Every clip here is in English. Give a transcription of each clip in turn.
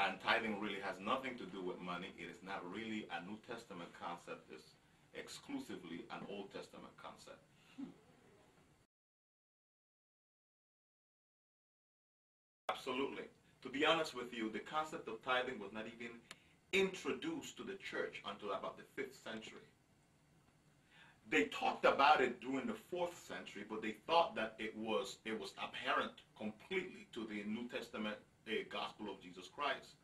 And tithing really has nothing to do with money. It is not really a New Testament concept. It's exclusively an Old Testament concept. Absolutely. To be honest with you, the concept of tithing was not even introduced to the church until about the 5th century. They talked about it during the 4th century, but they thought that it was apparent completely to the New Testament gospel of Jesus Christ.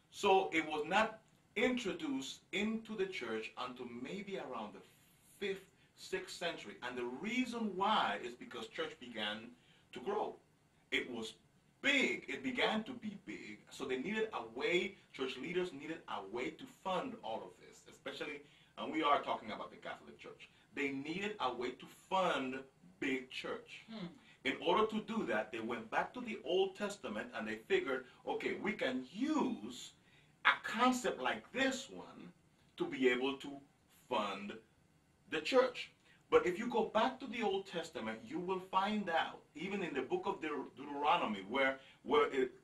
So it was not introduced into the church until maybe around the 5th, 6th century. And the reason why is because church began to grow. It was big. It began to be big. So they needed a way, church leaders needed a way to fund all of this, especially, and we are talking about the Catholic Church. They needed a way to fund big church. In order to do that, they went back to the Old Testament and they figured, okay, we can use a concept like this one to be able to fund the church. But if you go back to the Old Testament, you will find out, even in the book of Deuteronomy, where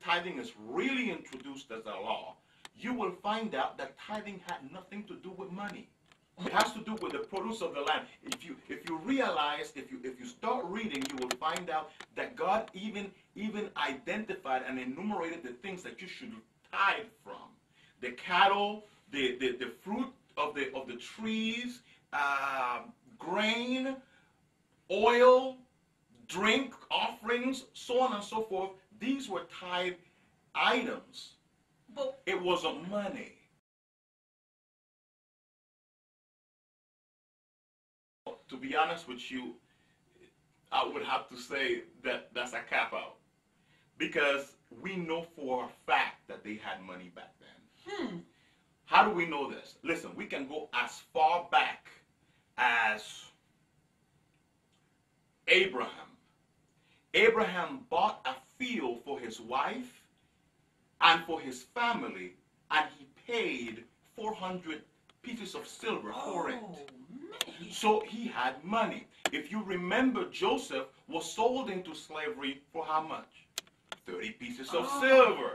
tithing is really introduced as a law, you will find out that tithing had nothing to do with money. It has to do with the produce of the land. If you realize, if you start reading, you will find out that God even identified and enumerated the things that you should tithe from: the cattle, the fruit of the trees, grain, oil, drink offerings, so on and so forth. These were tithe items. But it wasn't money. To be honest with you, I would have to say that that's a cop-out, because we know for a fact that they had money back then. How do we know this? Listen, we can go as far back as Abraham. Abraham bought a field for his wife and for his family, and he paid 400 pieces of silver for it. So he had money. If you remember, Joseph was sold into slavery for how much? 30 pieces of silver.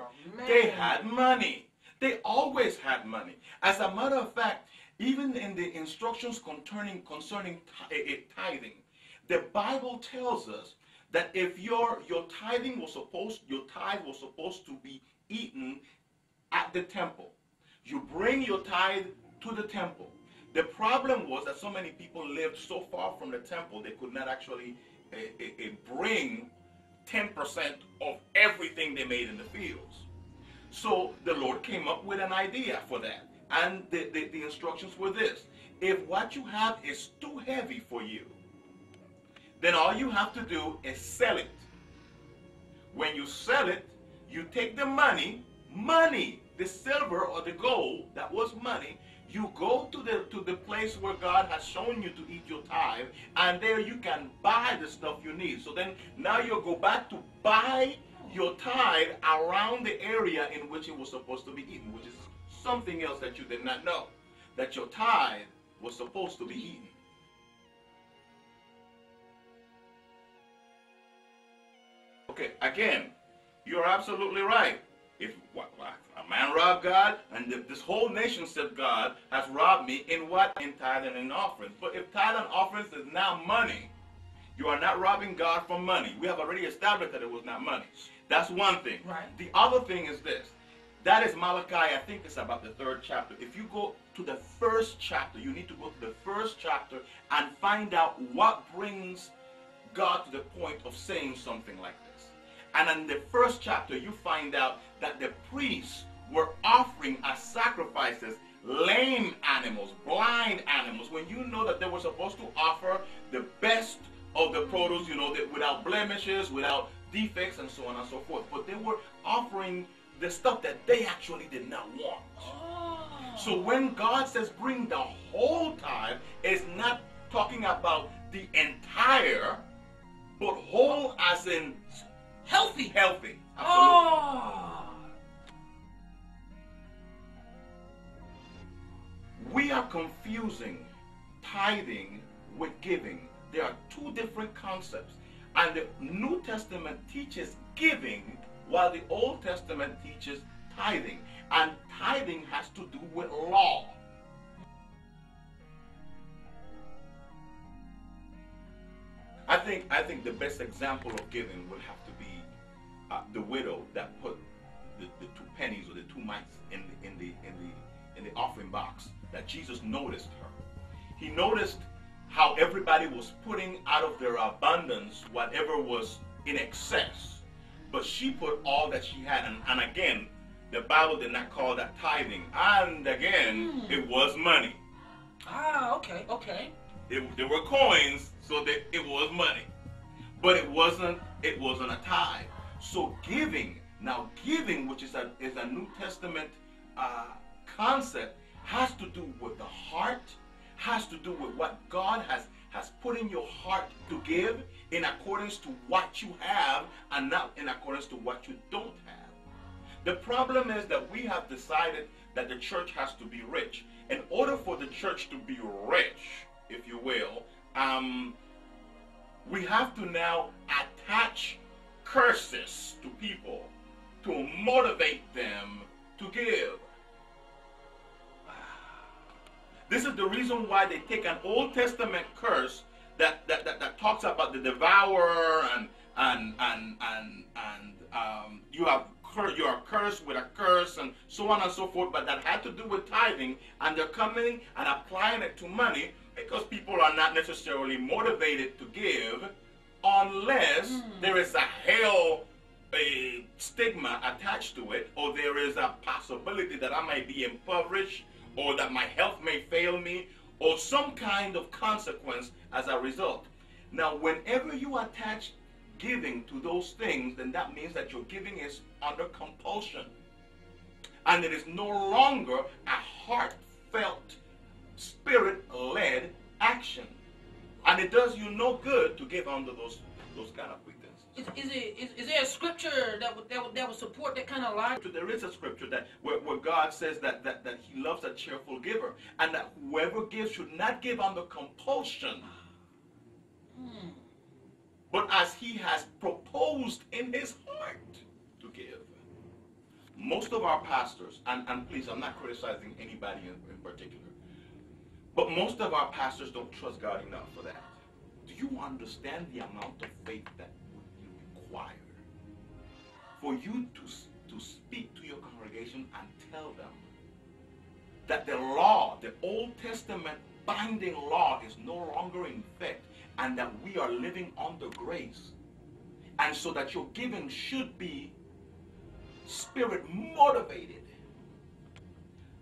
They had money. They always had money. As a matter of fact, even in the instructions concerning tithing, the Bible tells us that if your tithe was supposed to be eaten at the temple. You bring your tithe to the temple. The problem was that so many people lived so far from the temple they could not actually bring 10% of everything they made in the fields. So the Lord came up with an idea for that. And the instructions were this: if what you have is too heavy for you, then all you have to do is sell it. When you sell it, you take the money, the silver or the gold that was money, you go to the place where God has shown you to eat your tithe, and there you can buy the stuff you need. So then now you'll go back to buy your tithe around the area in which it was supposed to be eaten, which is something else that you did not know, that your tithe was supposed to be eaten. Okay, again, you're absolutely right. If a man robbed God, and this whole nation said God has robbed me in what? In tithe and in offerings. But if tithe and offerings is now money, you are not robbing God for money. We have already established that it was not money. That's one thing. Right. The other thing is this. That is Malachi, I think it's about the 3rd chapter. If you go to the 1st chapter, you need to go to the 1st chapter and find out what brings God to the point of saying something like this. And in the 1st chapter, you find out that the priests were offering as sacrifices lame animals, blind animals, when you know that they were supposed to offer the best of the produce, you know, that without blemishes, without defects, and so on and so forth. But they were offering the stuff that they actually did not want. So when God says bring the whole tithe, it's not talking about the entire, but whole as in healthy. Healthy. Absolutely. We are confusing tithing with giving. There are two different concepts. And the New Testament teaches giving, while the Old Testament teaches tithing. And tithing has to do with law. I think the best example of giving would have to be the widow that put the 2 pennies or the 2 mites in the offering box. That Jesus noticed her. He noticed how everybody was putting out of their abundance whatever was in excess, but she put all that she had. And again, the Bible did not call that tithing. And again, it was money. Ah, okay, okay. There were coins, so that it was money, but it wasn't a tithe. So giving, which is a New Testament concept, has to do with the heart, has to do with what God has put in your heart to give in accordance to what you have and not in accordance to what you don't have. The problem is that we have decided that the church has to be rich. In order for the church to be rich, if you will, we have to now attach curses to people to motivate them to give. This is the reason why they take an Old Testament curse that talks about the devourer and you are cursed with a curse and so on and so forth, but that had to do with tithing, and they're coming and applying it to money because people are not necessarily motivated to give unless there is a hell stigma attached to it, or there is a possibility that I might be impoverished, or that my health may fail me, or some kind of consequence as a result. Now, whenever you attach giving to those things, then that means that your giving is under compulsion. And it is no longer a heartfelt, spirit-led action. And it does you no good to give under those kind of pretenses. Is there a scripture that would support that kind of lie? There is a scripture that where God says that He loves a cheerful giver, and that whoever gives should not give under compulsion, but as he has proposed in his heart to give. Most of our pastors, and please, I'm not criticizing anybody in particular, but most of our pastors don't trust God enough for that. Do you understand the amount of faith that would be required for you to speak to your congregation and tell them that the law, the Old Testament binding law, is no longer in effect, and that we are living under grace, and so that your giving should be spirit motivated?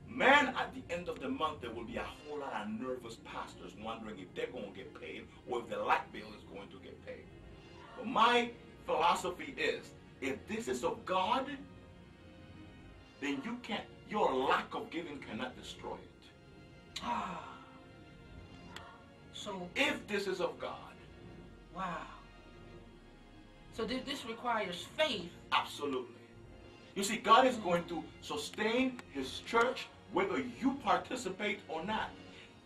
Man, at the end of the month, there will be a whole lot of nervous pastors wondering if they're going to get paid or if the light bill is going to get paid. But my philosophy is, if this is of God, then your lack of giving cannot destroy it. So if this is of God. Wow. So this requires faith. Absolutely. You see, God is going to sustain His church whether you participate or not.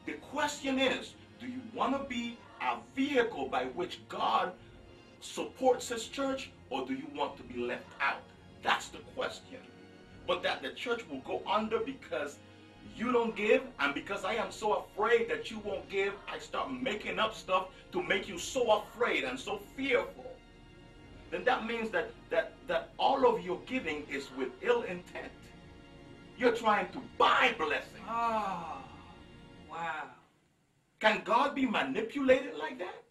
The question is, do you want to be a vehicle by which God supports His church, or do you want to be left out? That's the question. But that the church will go under because you don't give, and because I am so afraid that you won't give, I start making up stuff to make you so afraid and so fearful, then that means that all of your giving is with ill intent. You're trying to buy blessing. Oh, wow. Can God be manipulated like that?